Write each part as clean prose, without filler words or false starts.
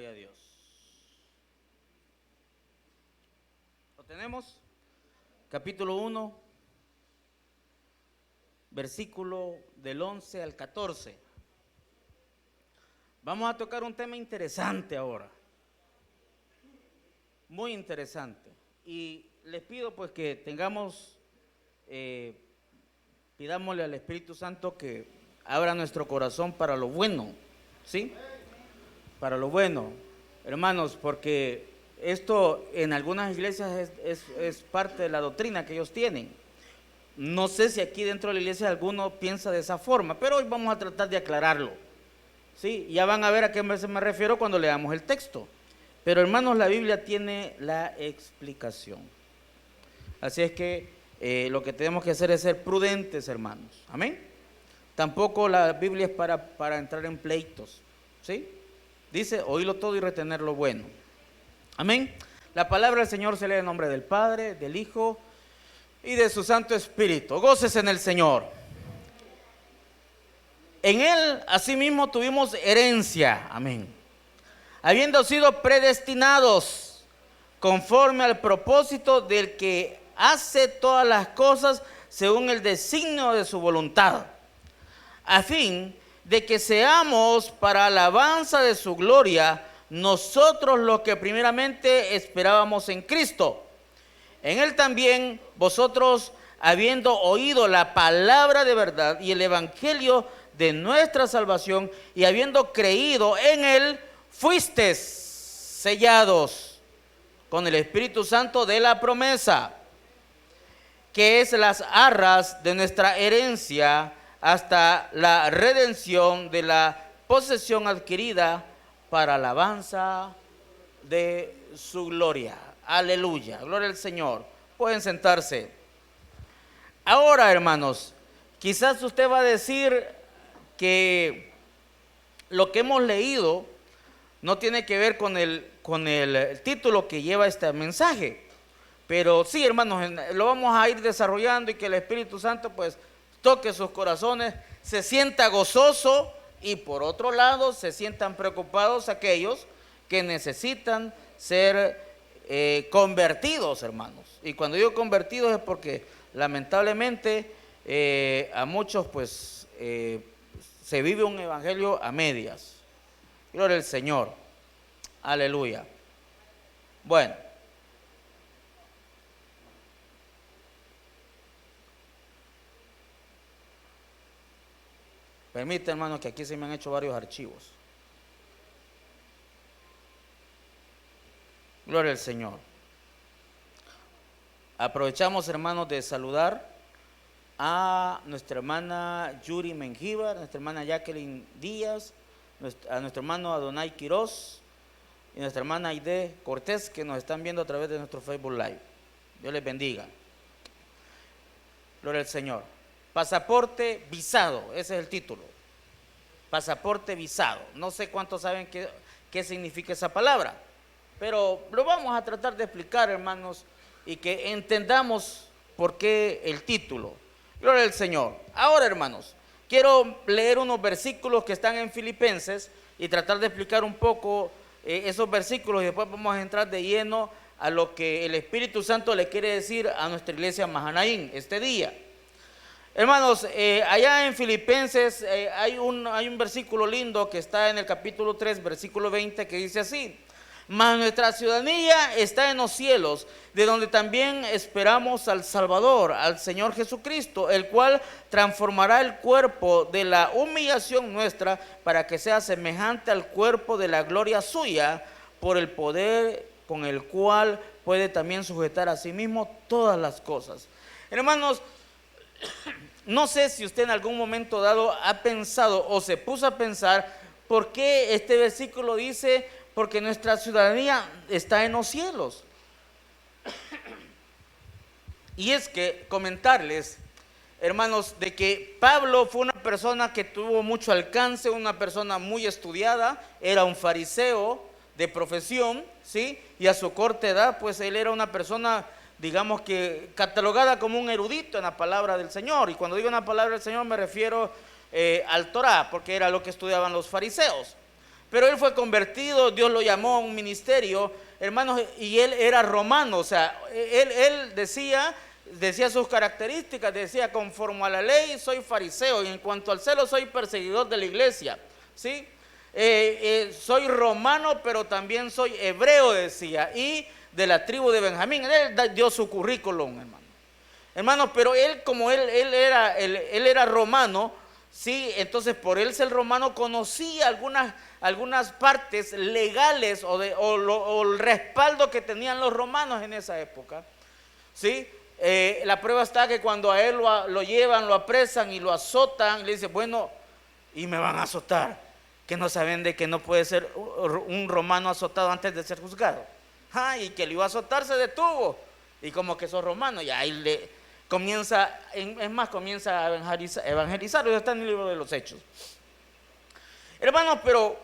Gloria a Dios. ¿Lo tenemos? Capítulo 1, versículo del 11 al 14. Vamos a tocar un tema interesante ahora. Muy interesante. Y les pido pues que tengamos, pidámosle al Espíritu Santo que abra nuestro corazón para lo bueno, ¿sí? Para lo bueno, hermanos, porque esto en algunas iglesias es parte de la doctrina que ellos tienen. No sé si aquí dentro de la iglesia alguno piensa de esa forma, pero hoy vamos a tratar de aclararlo, ¿sí? Ya van a ver a qué me refiero cuando leamos el texto. Pero hermanos, la Biblia tiene la explicación. Así es que lo que tenemos que hacer es ser prudentes, hermanos. Amén. Tampoco la Biblia es para entrar en pleitos, ¿sí? Dice, oírlo todo y retener lo bueno. Amén. La palabra del Señor se lee en nombre del Padre, del Hijo y de su Santo Espíritu. Gócese en el Señor. En Él, asimismo, tuvimos herencia. Amén. Habiendo sido predestinados conforme al propósito del que hace todas las cosas según el designio de su voluntad, a fin de que seamos para alabanza de su gloria, nosotros los que primeramente esperábamos en Cristo. En Él también vosotros, habiendo oído la palabra de verdad y el evangelio de nuestra salvación, y habiendo creído en Él, fuisteis sellados con el Espíritu Santo de la promesa, que es las arras de nuestra herencia, hasta la redención de la posesión adquirida para alabanza de su gloria. Aleluya, gloria al Señor. Pueden sentarse. Ahora, hermanos, quizás usted va a decir que lo que hemos leído no tiene que ver con el título que lleva este mensaje. Pero sí, hermanos, lo vamos a ir desarrollando y que el Espíritu Santo pues toque sus corazones, se sienta gozoso y por otro lado se sientan preocupados aquellos que necesitan ser convertidos, hermanos. Y cuando digo convertidos es porque lamentablemente a muchos pues se vive un evangelio a medias. Gloria al Señor. Aleluya. Bueno. Permite, hermanos, que aquí se me han hecho varios archivos. Gloria al Señor. Aprovechamos, hermanos, de saludar a nuestra hermana Yuri Mengíbar, nuestra hermana Jacqueline Díaz, a nuestro hermano Adonai Quiroz y nuestra hermana Aide Cortés, que nos están viendo a través de nuestro Facebook Live. Dios les bendiga. Gloria al Señor. Pasaporte visado, ese es el título. Pasaporte visado. No sé cuántos saben qué significa esa palabra, pero lo vamos a tratar de explicar, hermanos, y que entendamos por qué el título. Gloria al Señor. Ahora, hermanos, quiero leer unos versículos que están en Filipenses y tratar de explicar un poco esos versículos, y después vamos a entrar de lleno a lo que el Espíritu Santo le quiere decir a nuestra iglesia Mahanaim este día. Hermanos, allá en Filipenses hay un versículo lindo que está en el capítulo 3, versículo 20, que dice así: mas nuestra ciudadanía está en los cielos, de donde también esperamos al Salvador, al Señor Jesucristo, el cual transformará el cuerpo de la humillación nuestra para que sea semejante al cuerpo de la gloria suya, por el poder con el cual puede también sujetar a sí mismo todas las cosas. Hermanos, no sé si usted en algún momento dado ha pensado o se puso a pensar por qué este versículo dice: porque nuestra ciudadanía está en los cielos. Y es que comentarles, hermanos, de que Pablo fue una persona que tuvo mucho alcance, una persona muy estudiada, era un fariseo de profesión, ¿sí? Y a su corta edad, pues él era una persona, digamos que catalogada como un erudito en la palabra del Señor. Y cuando digo en la palabra del Señor me refiero al Torá, porque era lo que estudiaban los fariseos. pero él fue convertido, Dios lo llamó a un ministerio, hermanos, y él era romano. O sea, él decía sus características, decía: conforme a la ley soy fariseo, y en cuanto al celo soy perseguidor de la iglesia, ¿sí? Soy romano, pero también soy hebreo, decía, y de la tribu de Benjamín. Él dio su currículum, hermanos, pero él, como él era romano, sí, entonces por él ser romano conocía algunas partes legales o el respaldo que tenían los romanos en esa época, sí. La prueba está que cuando a él lo llevan, lo apresan y lo azotan, le dice: bueno, y me van a azotar, que no saben de que no puede ser un romano azotado antes de ser juzgado. Y que le iba a azotar, se detuvo, y como que sos romano, y ahí comienza a evangelizar. Eso está en el libro de los Hechos, hermanos. Pero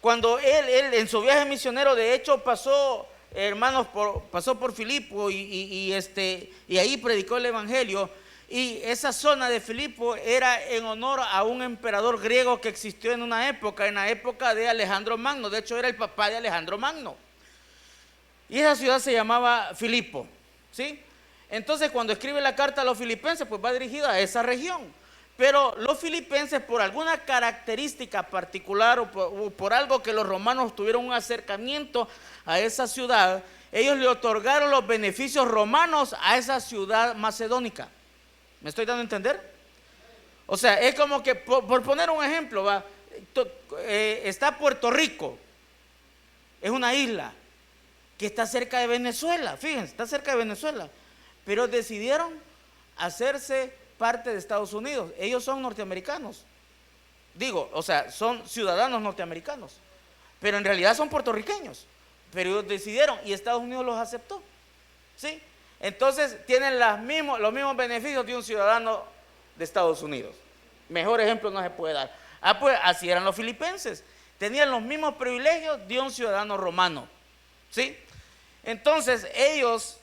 cuando él en su viaje misionero, de hecho, pasó por Filipo, y ahí predicó el evangelio. Y esa zona de Filipo era en honor a un emperador griego que existió en la época de Alejandro Magno. De hecho, era el papá de Alejandro Magno, y esa ciudad se llamaba Filipo, ¿sí? Entonces, cuando escribe la carta a los filipenses, pues va dirigida a esa región. Pero los filipenses, por alguna característica particular o por algo que los romanos tuvieron un acercamiento a esa ciudad, ellos le otorgaron los beneficios romanos a esa ciudad macedónica. ¿Me estoy dando a entender? O sea, es como que, por poner un ejemplo, está Puerto Rico, es una isla que está cerca de Venezuela, fíjense, está cerca de Venezuela, pero decidieron hacerse parte de Estados Unidos. Ellos son norteamericanos, o sea, son ciudadanos norteamericanos, pero en realidad son puertorriqueños, pero ellos decidieron, y Estados Unidos los aceptó, ¿sí? Entonces tienen los mismos beneficios de un ciudadano de Estados Unidos. Mejor ejemplo no se puede dar. Pues así eran los filipenses, tenían los mismos privilegios de un ciudadano romano, ¿sí? Entonces ellos,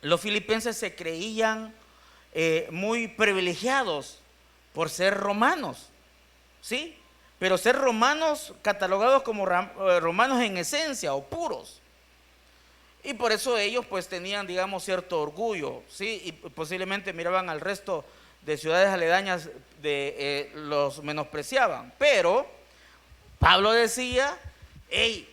los filipenses, se creían muy privilegiados por ser romanos, ¿sí? Pero ser romanos, catalogados como romanos en esencia o puros. Y por eso ellos pues tenían, digamos, cierto orgullo, ¿sí? Y posiblemente miraban al resto de ciudades aledañas, los menospreciaban. Pero Pablo decía: hey,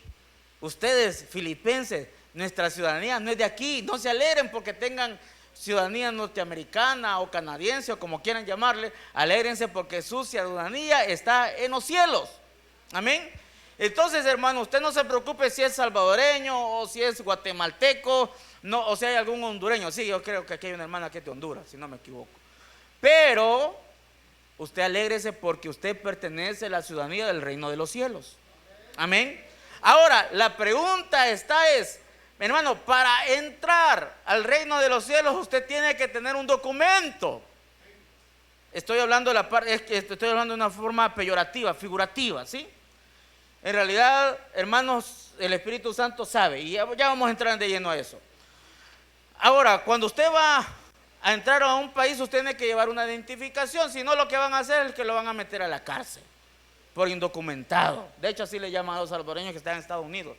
ustedes filipenses, nuestra ciudadanía no es de aquí, no se alegren porque tengan ciudadanía norteamericana o canadiense o como quieran llamarle, alégrense porque su ciudadanía está en los cielos. Amén. Entonces, hermano, usted no se preocupe si es salvadoreño o si es guatemalteco, no, o si hay algún hondureño. Sí, yo creo que aquí hay una hermana que es de Honduras, si no me equivoco. Pero usted alégrese porque usted pertenece a la ciudadanía del reino de los cielos. Amén. Ahora, la pregunta es, hermano, para entrar al reino de los cielos usted tiene que tener un documento. Estoy hablando de una forma peyorativa, figurativa, ¿sí? En realidad, hermanos, el Espíritu Santo sabe, y ya vamos a entrar de lleno a eso. Ahora, cuando usted va a entrar a un país, usted tiene que llevar una identificación, si no, lo que van a hacer es que lo van a meter a la cárcel por indocumentado. De hecho, así le llaman a los salvadoreños que están en Estados Unidos.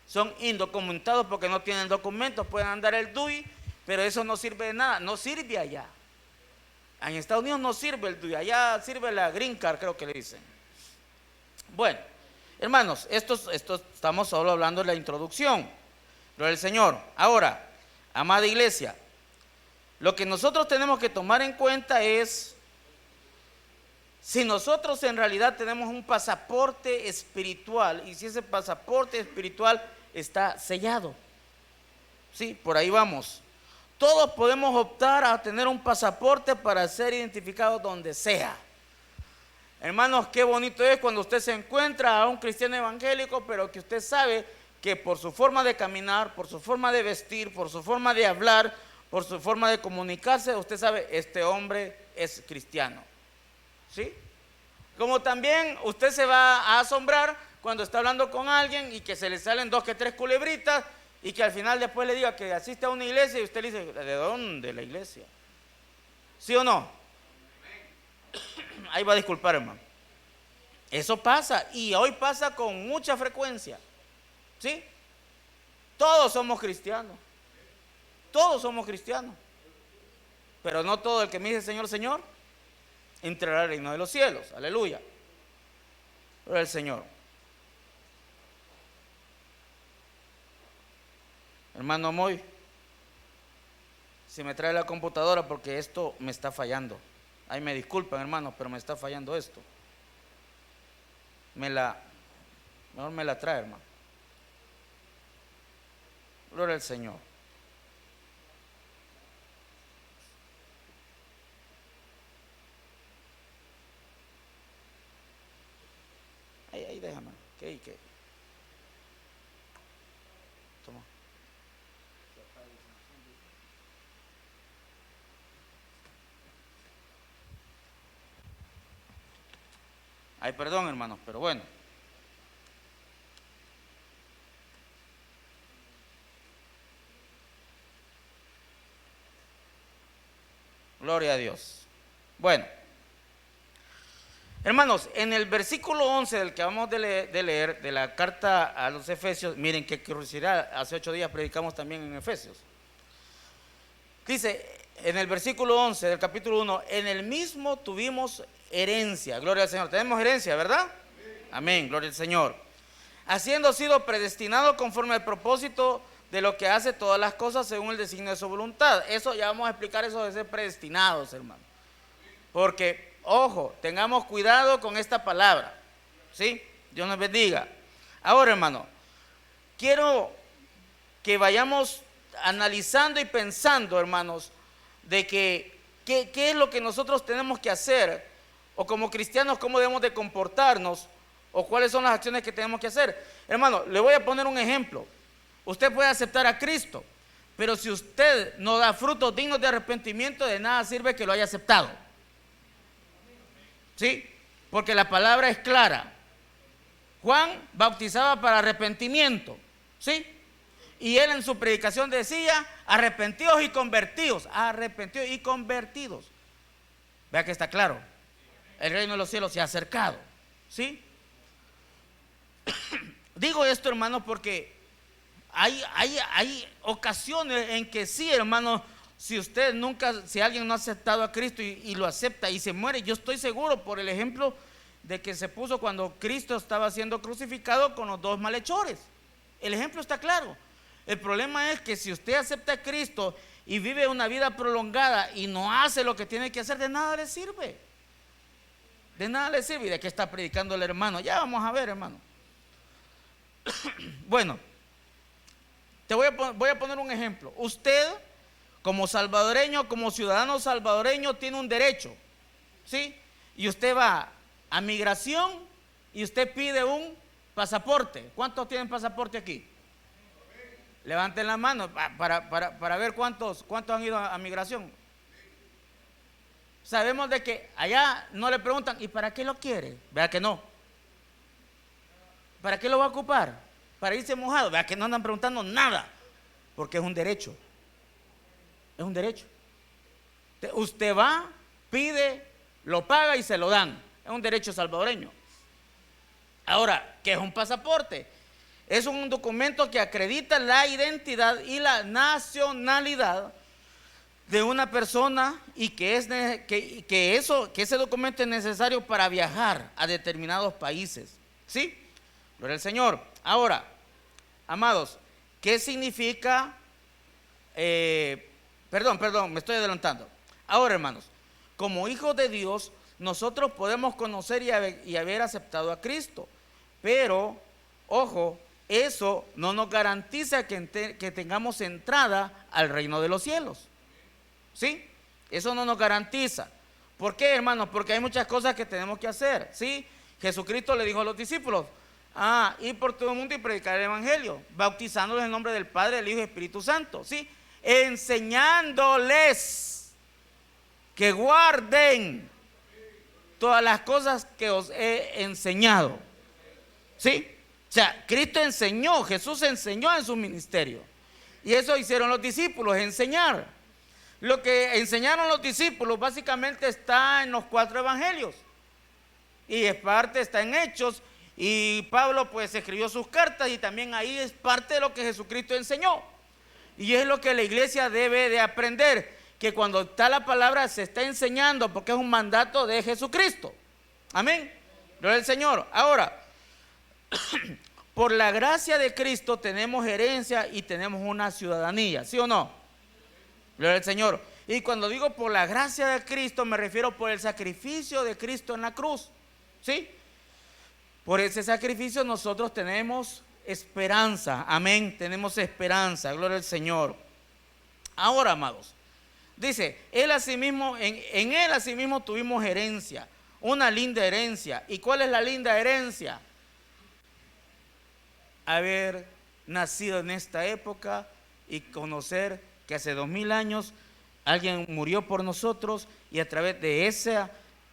Son indocumentados porque no tienen documentos, pueden andar el DUI, pero eso no sirve de nada, no sirve allá. En Estados Unidos no sirve el DUI, allá sirve la Green Card, creo que le dicen. Bueno, hermanos, esto estamos solo hablando de la introducción, lo del Señor. Ahora, amada iglesia, lo que nosotros tenemos que tomar en cuenta es si nosotros en realidad tenemos un pasaporte espiritual y si ese pasaporte espiritual está sellado. Sí, por ahí vamos. Todos podemos optar a tener un pasaporte para ser identificados donde sea. Hermanos, qué bonito es cuando usted se encuentra a un cristiano evangélico, pero que usted sabe que por su forma de caminar, por su forma de vestir, por su forma de hablar, por su forma de comunicarse, usted sabe, este hombre es cristiano. ¿Sí? Como también usted se va a asombrar cuando está hablando con alguien y que se le salen 2 que 3 culebritas y que al final después le diga que asiste a una iglesia y usted le dice, ¿de dónde la iglesia? ¿Sí o no? Ahí va a disculpar, hermano. Eso pasa y hoy pasa con mucha frecuencia. ¿Sí? Todos somos cristianos. Todos somos cristianos. Pero no todo el que me dice Señor, Señor, entrará al reino de los cielos. Aleluya. Gloria al Señor. Hermano Moy, si me trae la computadora porque esto me está fallando. Ay, me disculpan, hermano, pero me está fallando esto. Mejor me la trae, hermano. Gloria al Señor. Ahí, déjame. ¿Qué? Toma. Ay, perdón, hermanos, pero bueno. Gloria a Dios. Bueno, hermanos, en el versículo 11 del que vamos de leer, de la carta a los Efesios, miren qué curiosidad, hace 8 días predicamos también en Efesios. Dice, en el versículo 11 del capítulo 1, en el mismo tuvimos herencia. Gloria al Señor. Tenemos herencia, ¿verdad? Amén, gloria al Señor. Haciendo sido predestinado conforme al propósito de lo que hace todas las cosas según el designio de su voluntad. Eso ya vamos a explicar, eso de ser predestinados, hermano. Porque, ojo, tengamos cuidado con esta palabra. ¿Sí? Dios nos bendiga. Ahora, hermano, quiero que vayamos analizando y pensando, hermanos, de que qué es lo que nosotros tenemos que hacer, o como cristianos cómo debemos de comportarnos, o cuáles son las acciones que tenemos que hacer. Hermano, le voy a poner un ejemplo. Usted puede aceptar a Cristo, pero si usted no da frutos dignos de arrepentimiento, de nada sirve que lo haya aceptado. ¿Sí? Porque la palabra es clara. Juan bautizaba para arrepentimiento. ¿Sí? Y él en su predicación decía, arrepentidos y convertidos. Arrepentidos y convertidos. Vea que está claro. El reino de los cielos se ha acercado. ¿Sí? Digo esto, hermano, porque hay ocasiones en que sí, hermano, si alguien no ha aceptado a Cristo y lo acepta y se muere, yo estoy seguro por el ejemplo de que se puso cuando Cristo estaba siendo crucificado con los 2 malhechores. El ejemplo está claro. El problema es que si usted acepta a Cristo y vive una vida prolongada y no hace lo que tiene que hacer, de nada le sirve. De nada le sirve. ¿Y de qué está predicando el hermano? Ya vamos a ver, hermano. Bueno, te voy a poner un ejemplo. Usted, como salvadoreño, como ciudadano salvadoreño, tiene un derecho, ¿sí? Y usted va a migración y usted pide un pasaporte. ¿Cuántos tienen pasaporte aquí? Levanten la mano para ver cuántos han ido a migración. Sabemos de que allá no le preguntan, ¿y para qué lo quiere? Vea que no. ¿Para qué lo va a ocupar? Para irse mojado. Vea que no andan preguntando nada, porque es un derecho. Es un derecho. Usted va, pide, lo paga y se lo dan. Es un derecho salvadoreño. Ahora, ¿qué es un pasaporte? Es un documento que acredita la identidad y la nacionalidad de una persona y que ese documento es necesario para viajar a determinados países. ¿Sí? Gloria al Señor. Ahora, amados, ¿qué significa? Perdón, me estoy adelantando. Ahora, hermanos, como hijos de Dios, nosotros podemos conocer y haber aceptado a Cristo, pero, ojo, eso no nos garantiza que tengamos entrada al reino de los cielos. ¿Sí? Eso no nos garantiza. ¿Por qué, hermanos? Porque hay muchas cosas que tenemos que hacer. ¿Sí? Jesucristo le dijo a los discípulos, ir por todo el mundo y predicar el evangelio, bautizándolos en el nombre del Padre, del Hijo y del Espíritu Santo. ¿Sí? Enseñándoles que guarden todas las cosas que os he enseñado. ¿Sí? O sea, Cristo enseñó, Jesús enseñó en su ministerio. Y eso hicieron los discípulos, enseñar. Lo que enseñaron los discípulos básicamente está en los 4 evangelios. Y es parte, está en Hechos, y Pablo pues escribió sus cartas, y también ahí es parte de lo que Jesucristo enseñó. Y es lo que la iglesia debe de aprender, que cuando está la palabra se está enseñando, porque es un mandato de Jesucristo. Amén. Gloria al Señor. Ahora, por la gracia de Cristo tenemos herencia y tenemos una ciudadanía, ¿sí o no? Gloria al Señor. Y cuando digo por la gracia de Cristo, me refiero por el sacrificio de Cristo en la cruz, ¿sí? Por ese sacrificio nosotros tenemos esperanza, amén, tenemos esperanza, gloria al Señor. Ahora, amados, dice, él asimismo, en él asimismo tuvimos herencia, una linda herencia. ¿Y cuál es la linda herencia? Haber nacido en esta época y conocer que hace 2000 años alguien murió por nosotros, y a través de ese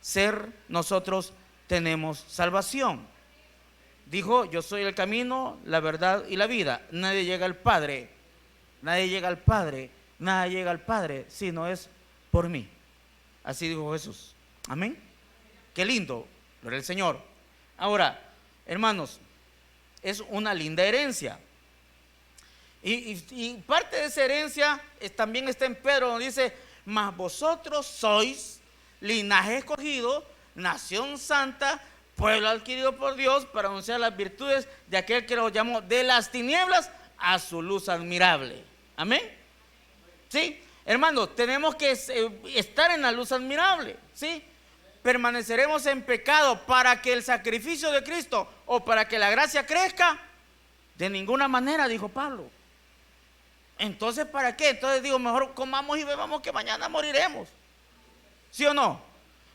ser nosotros tenemos salvación. Dijo, yo soy el camino, la verdad y la vida. Nadie llega al Padre, nadie llega al Padre, nadie llega al Padre si no es por mí. Así dijo Jesús. Amén. Qué lindo, gloria al Señor. Ahora, hermanos, es una linda herencia. Y parte de esa herencia también está en Pedro, donde dice, mas vosotros sois linaje escogido, nación santa, pueblo adquirido por Dios, para anunciar las virtudes de aquel que los llamó de las tinieblas a su luz admirable. Amén. Sí, hermanos, tenemos que estar en la luz admirable. Sí, permaneceremos en pecado para que el sacrificio de Cristo o para que la gracia crezca. De ninguna manera, dijo Pablo. Entonces, ¿para qué? Entonces digo, mejor comamos y bebamos, que mañana moriremos. ¿Sí o no?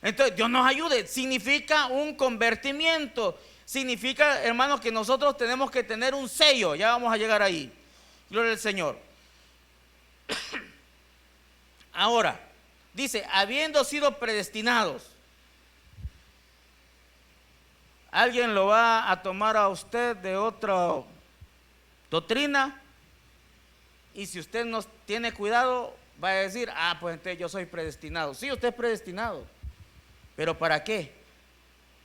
Entonces, Dios nos ayude. Significa un convertimiento. Significa, hermanos, que nosotros tenemos que tener un sello. Ya vamos a llegar ahí. Gloria al Señor. Ahora, dice, habiendo sido predestinados. ¿Alguien lo va a tomar a usted de otra doctrina? Y si usted no tiene cuidado, va a decir, pues entonces yo soy predestinado. Sí, usted es predestinado. ¿Pero para qué?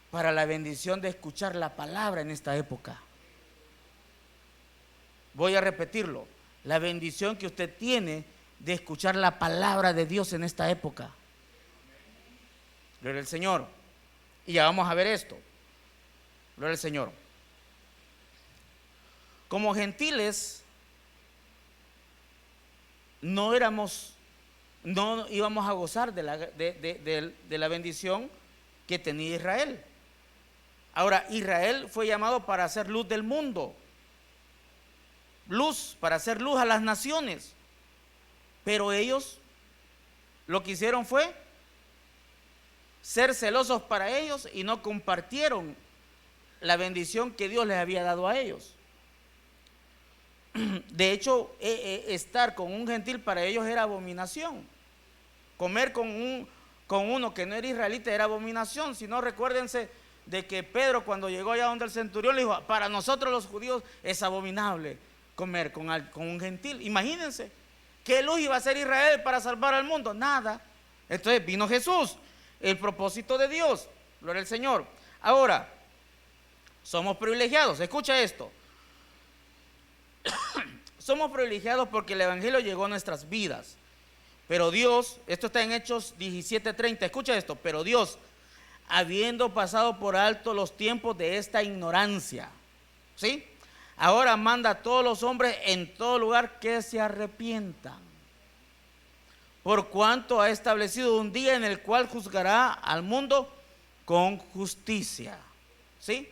Para la bendición de escuchar la palabra en esta época. Voy a repetirlo. La bendición que usted tiene de escuchar la palabra de Dios en esta época. Gloria al Señor. Y ya vamos a ver esto. Gloria al Señor. Como gentiles, no íbamos a gozar de la bendición que tenía Israel. Ahora, Israel fue llamado para hacer luz del mundo, luz, para hacer luz a las naciones. Pero ellos lo que hicieron fue ser celosos para ellos y no compartieron la bendición que Dios les había dado a ellos. De hecho, estar con un gentil para ellos era abominación. Comer con uno que no era israelita era abominación. Si no, recuérdense de que Pedro, cuando llegó allá donde el centurión, le dijo, para nosotros los judíos es abominable comer con un gentil. Imagínense, ¿qué luz iba a hacer Israel para salvar al mundo? Nada. Entonces vino Jesús, el propósito de Dios. Gloria al Señor. Ahora, somos privilegiados. Escucha esto. Somos privilegiados porque el evangelio llegó a nuestras vidas. Pero Dios, esto está en Hechos 17:30, escucha esto, pero Dios, habiendo pasado por alto los tiempos de esta ignorancia, ¿sí? Ahora manda a todos los hombres en todo lugar que se arrepientan, por cuanto ha establecido un día en el cual juzgará al mundo con justicia, ¿sí?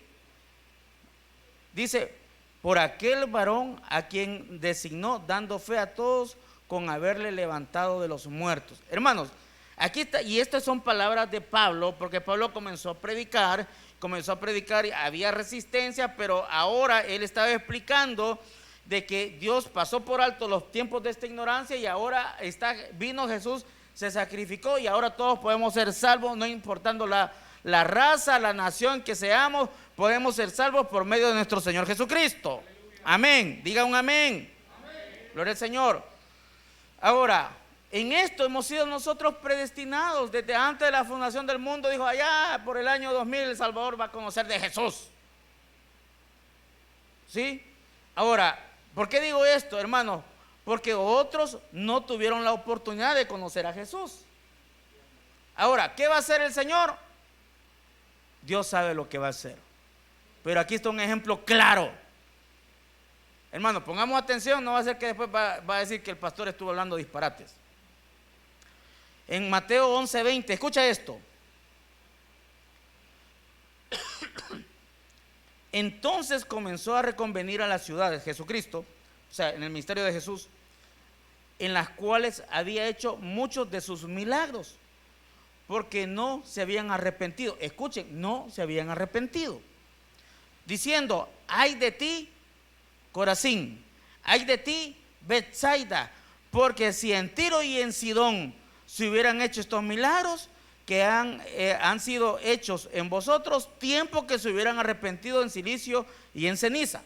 Dice, por aquel varón a quien designó, dando fe a todos con haberle levantado de los muertos. Hermanos, aquí está, y estas son palabras de Pablo, porque Pablo comenzó a predicar, y había resistencia, pero ahora él estaba explicando de que Dios pasó por alto los tiempos de esta ignorancia, y ahora vino Jesús, se sacrificó, y ahora todos podemos ser salvos, no importando la raza, la nación que seamos, podemos ser salvos por medio de nuestro Señor Jesucristo. Amén. Diga un amén. Amén. Gloria al Señor. Ahora, En esto hemos sido nosotros predestinados. Desde antes de la fundación del mundo dijo, allá por el año 2000 El Salvador va a conocer de Jesús. ¿Sí? Ahora, ¿por qué digo esto, hermano? Porque otros no tuvieron la oportunidad de conocer a Jesús. Ahora, ¿qué va a hacer el Señor? Dios sabe lo que va a hacer. Pero aquí está un ejemplo claro. Hermano, pongamos atención, no va a ser que después va a decir que el pastor estuvo hablando disparates. En Mateo 11:20, escucha esto. Entonces comenzó a reconvenir a las ciudades, Jesucristo, o sea, en el ministerio de Jesús, en las cuales había hecho muchos de sus milagros, porque no se habían arrepentido. Escuchen, no se habían arrepentido. Diciendo, ay de ti, Corazín, ay de ti, Betsaida, porque si en Tiro y en Sidón se hubieran hecho estos milagros que han sido hechos en vosotros, tiempo que se hubieran arrepentido en silicio y en ceniza.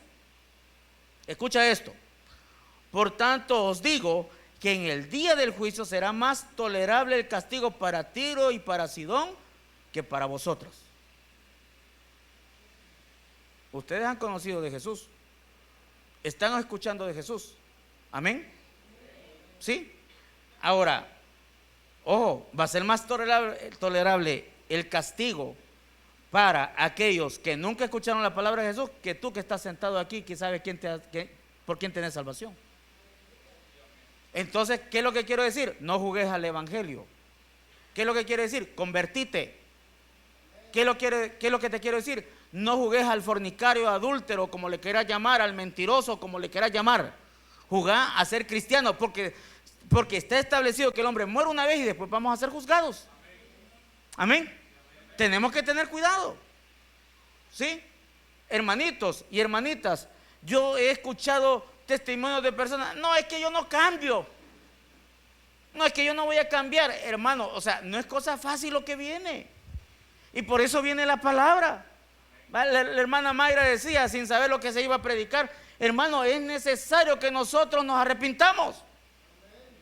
Escucha esto. Por tanto os digo que en el día del juicio será más tolerable el castigo para Tiro y para Sidón que para vosotros. Ustedes han conocido de Jesús, están escuchando de Jesús. Amén. ¿Sí? Ahora, ojo, va a ser más tolerable el castigo para aquellos que nunca escucharon la palabra de Jesús que tú que estás sentado aquí, que sabes por quién tenés salvación. Entonces, ¿qué es lo que quiero decir? No jugues al evangelio. ¿Qué es lo que quiere decir? Convertite. ¿Qué es lo que te quiero decir? No jugues al fornicario, adúltero, como le quieras llamar, al mentiroso, como le quieras llamar. Jugá a ser cristiano, porque está establecido que el hombre muere una vez y después vamos a ser juzgados. Amén. Tenemos que tener cuidado. ¿Sí? Hermanitos y hermanitas, yo he escuchado testimonios de personas, no, es que yo no cambio. No, es que yo no voy a cambiar, hermano. O sea, no es cosa fácil lo que viene. Y por eso viene la palabra. La hermana Mayra decía, sin saber lo que se iba a predicar, hermano, es necesario que nosotros nos arrepintamos.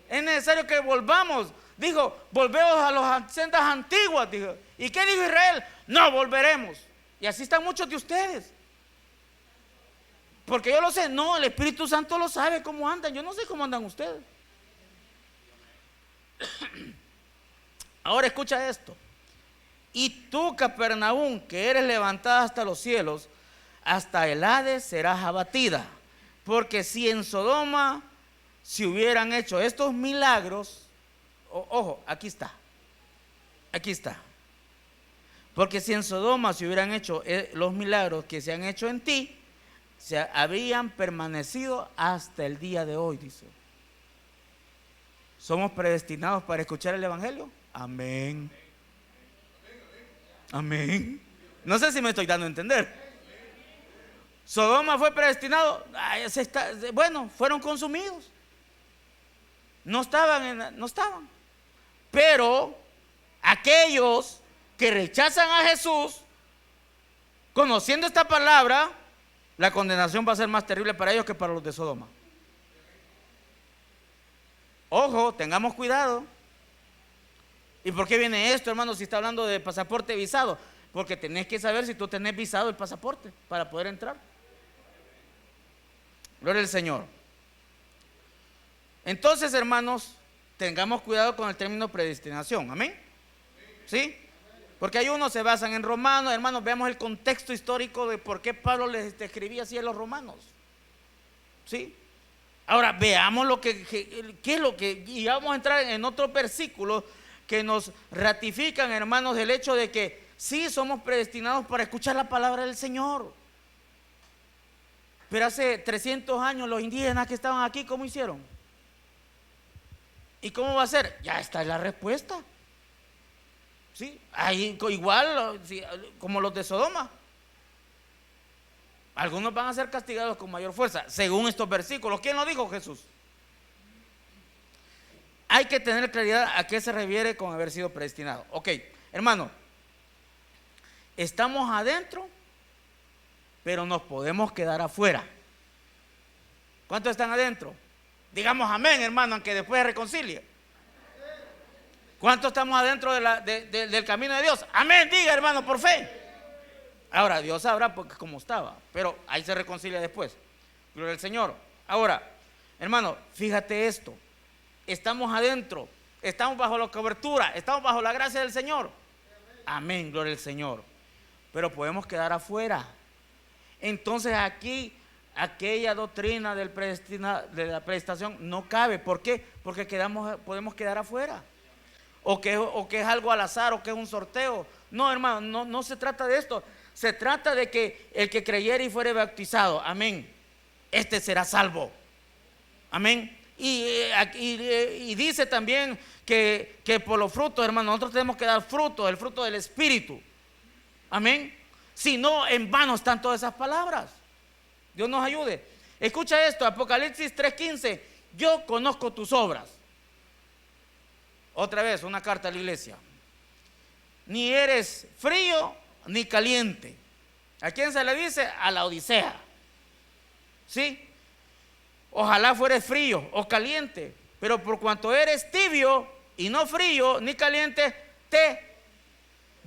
Es necesario que volvamos. Dijo, volvemos a las sendas antiguas. Dijo. ¿Y qué dijo Israel? No volveremos. Y así están muchos de ustedes. Porque yo lo sé, no, el Espíritu Santo lo sabe cómo andan. Yo no sé cómo andan ustedes. Ahora escucha esto. Y tú, Capernaum, que eres levantada hasta los cielos, hasta el Hades serás abatida. Porque si en Sodoma se hubieran hecho estos milagros, ojo, aquí está. Porque si en Sodoma se hubieran hecho los milagros que se han hecho en ti, se habían permanecido hasta el día de hoy, dice. ¿Somos predestinados para escuchar el evangelio? Amén. Amén. No sé si me estoy dando a entender. Sodoma fue predestinado. Bueno, fueron consumidos. No estaban. Pero aquellos que rechazan a Jesús, conociendo esta palabra, la condenación va a ser más terrible para ellos que para los de Sodoma. Ojo, tengamos cuidado. ¿Y por qué viene esto, hermano, si está hablando de pasaporte visado? Porque tenés que saber si tú tenés visado el pasaporte para poder entrar. Gloria al Señor. Entonces, hermanos, tengamos cuidado con el término predestinación. ¿Amén? ¿Sí? Porque hay unos se basan en Romanos. Hermanos, veamos el contexto histórico de por qué Pablo les escribía así a los romanos. ¿Sí? Ahora, veamos qué es lo que... Y vamos a entrar en otros versículos que nos ratifican, hermanos, del hecho de que sí somos predestinados para escuchar la palabra del Señor. Pero hace 300 años los indígenas que estaban aquí, ¿cómo hicieron? ¿Y cómo va a ser? Ya está la respuesta. ¿Sí? Ahí, igual como los de Sodoma. Algunos van a ser castigados con mayor fuerza, según estos versículos. ¿Quién lo dijo? Jesús. Hay que tener claridad a qué se refiere con haber sido predestinado. Ok, hermano, estamos adentro, pero nos podemos quedar afuera. ¿Cuántos están adentro? Digamos amén, hermano, aunque después se reconcilie. ¿Cuántos estamos adentro del camino de Dios? Amén, diga hermano, por fe. Ahora, Dios sabrá porque cómo estaba, pero ahí se reconcilia después. Gloria al Señor. Ahora, hermano, fíjate esto. Estamos adentro, estamos bajo la cobertura, estamos bajo la gracia del Señor. Amén, gloria al Señor. Pero podemos quedar afuera. Entonces aquí, aquella doctrina de la predestinación no cabe. ¿Por qué? Porque podemos quedar afuera. O que es algo al azar, o que es un sorteo. No, hermano, no se trata de esto. Se trata de que el que creyere y fuere bautizado, amén, este será salvo. Amén. Y dice también que por los frutos, hermano, nosotros tenemos que dar fruto, el fruto del Espíritu. Amén. Si no, en vano están todas esas palabras. Dios nos ayude. Escucha esto, Apocalipsis 3:15. Yo conozco tus obras. Otra vez, una carta a la iglesia. Ni eres frío ni caliente. ¿A quién se le dice? A la Odisea. ¿Sí? Ojalá fueres frío o caliente, pero por cuanto eres tibio y no frío ni caliente, te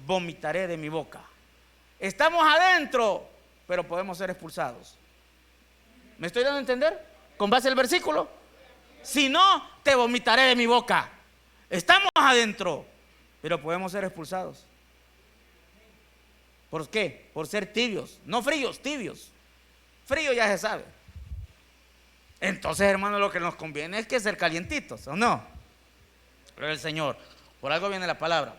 vomitaré de mi boca. Estamos adentro, pero podemos ser expulsados. ¿Me estoy dando a entender? Con base al versículo. Si no, te vomitaré de mi boca. Estamos adentro, pero podemos ser expulsados. ¿Por qué? Por ser tibios, no fríos, tibios. Frío ya se sabe. Entonces, hermano, lo que nos conviene es que ser calientitos, ¿o no? Gloria al Señor. Por algo viene la palabra.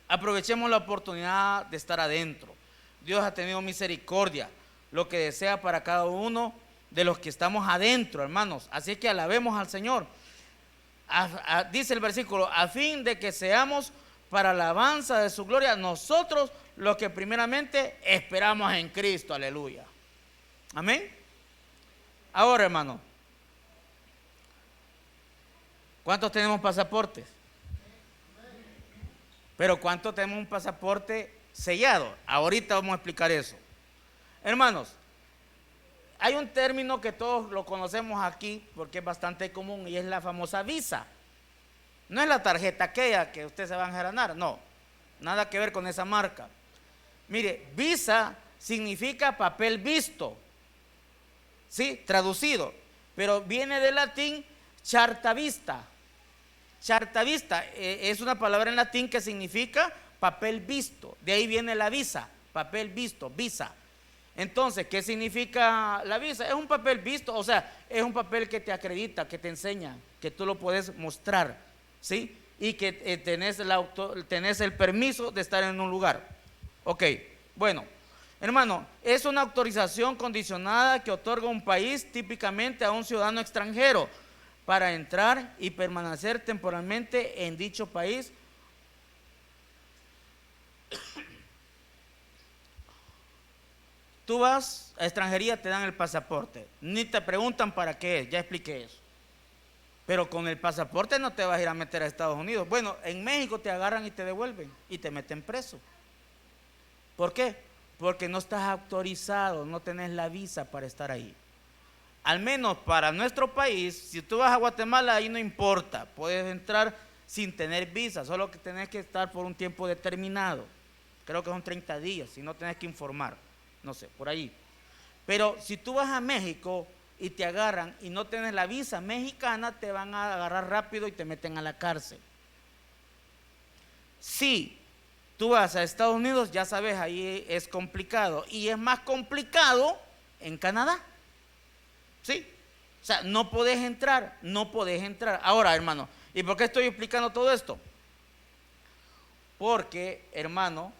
Aprovechemos la oportunidad de estar adentro. Dios ha tenido misericordia, lo que desea para cada uno de los que estamos adentro, hermanos. Así que alabemos al Señor. Dice el versículo, a fin de que seamos para alabanza de su gloria, nosotros los que primeramente esperamos en Cristo. Aleluya. Amén. Ahora, hermano, ¿cuántos tenemos pasaportes? Pero ¿cuántos tenemos un pasaporte sellado? Ahorita vamos a explicar eso. Hermanos, hay un término que todos lo conocemos aquí porque es bastante común y es la famosa visa. No es la tarjeta aquella que usted se va a enjaranar, no, nada que ver con esa marca. Mire, visa significa papel visto, ¿sí? Traducido, pero viene del latín charta vista. Charta vista es una palabra en latín que significa papel visto, de ahí viene la visa, papel visto, visa. Entonces, ¿qué significa la visa? Es un papel visto, o sea, es un papel que te acredita, que te enseña, que tú lo puedes mostrar, ¿sí? Y que tenés el permiso de estar en un lugar. Ok, bueno, hermano, es una autorización condicionada que otorga un país típicamente a un ciudadano extranjero para entrar y permanecer temporalmente en dicho país. Tú vas a extranjería, te dan el pasaporte, ni te preguntan para qué es, ya expliqué eso. Pero con el pasaporte no te vas a ir a meter a Estados Unidos. Bueno, en México te agarran y te devuelven y te meten preso. ¿Por qué? Porque no estás autorizado, no tenés la visa para estar ahí. Al menos para nuestro país, si tú vas a Guatemala, ahí no importa, puedes entrar sin tener visa, solo que tenés que estar por un tiempo determinado. Creo que son 30 días, si no tenés que informar. No sé, por ahí. Pero si tú vas a México y te agarran y no tienes la visa mexicana, te van a agarrar rápido y te meten a la cárcel. Si tú vas a Estados Unidos, ya sabes, ahí es complicado. Y es más complicado en Canadá. ¿Sí? O sea, no podés entrar, no podés entrar. Ahora, hermano, ¿y por qué estoy explicando todo esto? Porque, hermano,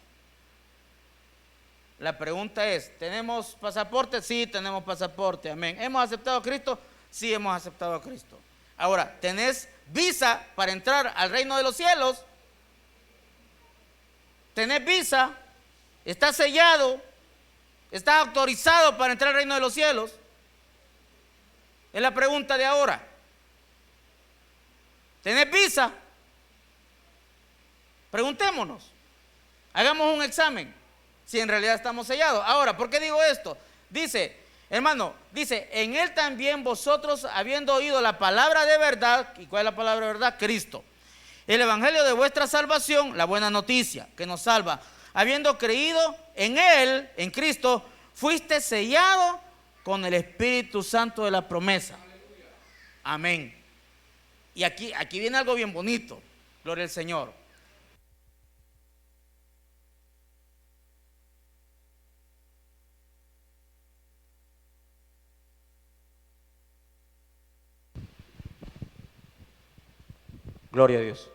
la pregunta es, ¿tenemos pasaporte? Sí, tenemos pasaporte, amén. ¿Hemos aceptado a Cristo? Sí, hemos aceptado a Cristo. Ahora, ¿tenés visa para entrar al reino de los cielos? ¿Tenés visa? ¿Estás sellado? ¿Estás autorizado para entrar al reino de los cielos? Es la pregunta de ahora. ¿Tenés visa? Preguntémonos. Hagamos un examen. Si en realidad estamos sellados. Ahora, ¿por qué digo esto? Dice, Hermano, dice, en él también vosotros, habiendo oído la palabra de verdad. ¿Y cuál es la palabra de verdad? Cristo. El evangelio de vuestra salvación, la buena noticia que nos salva. Habiendo creído en él, en Cristo, fuiste sellado con el Espíritu Santo de la promesa. Amén. Y aquí viene algo bien bonito. Gloria al Señor. Gloria a Dios.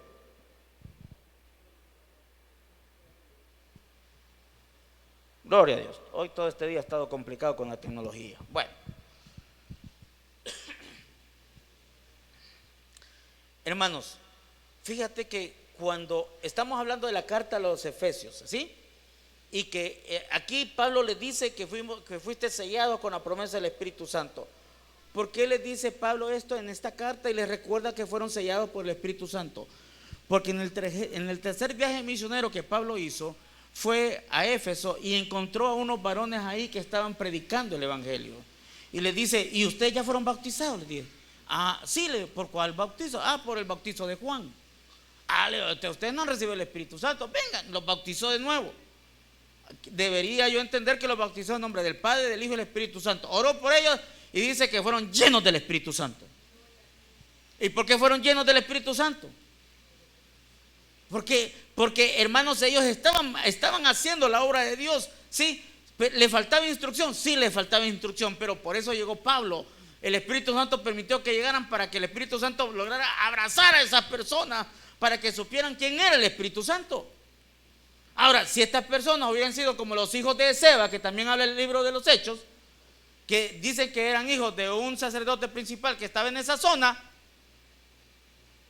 Gloria a Dios. Hoy todo este día ha estado complicado con la tecnología. Bueno. Hermanos, fíjate que cuando estamos hablando de la carta a los Efesios, ¿sí? Y que aquí Pablo le dice que fuiste sellado con la promesa del Espíritu Santo. ¿Por qué le dice Pablo esto en esta carta y les recuerda que fueron sellados por el Espíritu Santo? Porque en el tercer viaje misionero que Pablo hizo, fue a Éfeso y encontró a unos varones ahí que estaban predicando el evangelio. Y le dice, ¿y ustedes ya fueron bautizados? Le dice, sí, ¿por cuál bautizo? Por el bautizo de Juan. Ustedes no han recibido el Espíritu Santo, vengan, los bautizó de nuevo. Debería yo entender que los bautizó en nombre del Padre, del Hijo y del Espíritu Santo. Oró por ellos y dice que fueron llenos del Espíritu Santo. ¿Y por qué fueron llenos del Espíritu Santo? Porque hermanos, ellos estaban haciendo la obra de Dios. ¿Sí? ¿Le faltaba instrucción? Sí, le faltaba instrucción, pero por eso llegó Pablo. El Espíritu Santo permitió que llegaran para que el Espíritu Santo lograra abrazar a esas personas, para que supieran quién era el Espíritu Santo. Ahora, si estas personas hubieran sido como los hijos de Seba, que también habla el libro de los Hechos, que dicen que eran hijos de un sacerdote principal que estaba en esa zona,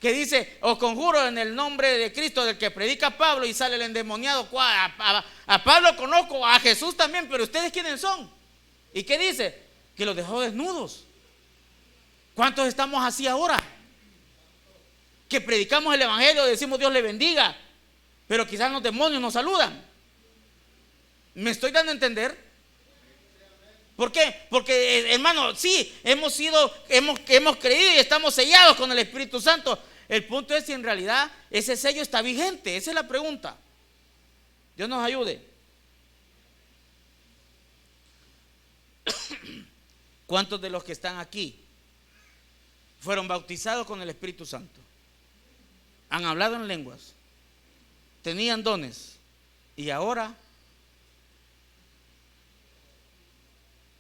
que dice, os conjuro en el nombre de Cristo del que predica Pablo, y sale el endemoniado. A Pablo conozco, a Jesús también, pero ustedes quiénes son. ¿Y qué dice? Que los dejó desnudos. ¿Cuántos estamos así ahora? Que predicamos el evangelio, decimos Dios le bendiga, pero quizás los demonios nos saludan. ¿Me estoy dando a entender? ¿Por qué? Porque hermano, sí, hemos creído y estamos sellados con el Espíritu Santo. El punto es si en realidad ese sello está vigente. Esa es la pregunta. Dios nos ayude. ¿Cuántos de los que están aquí fueron bautizados con el Espíritu Santo? Han hablado en lenguas, tenían dones, y ahora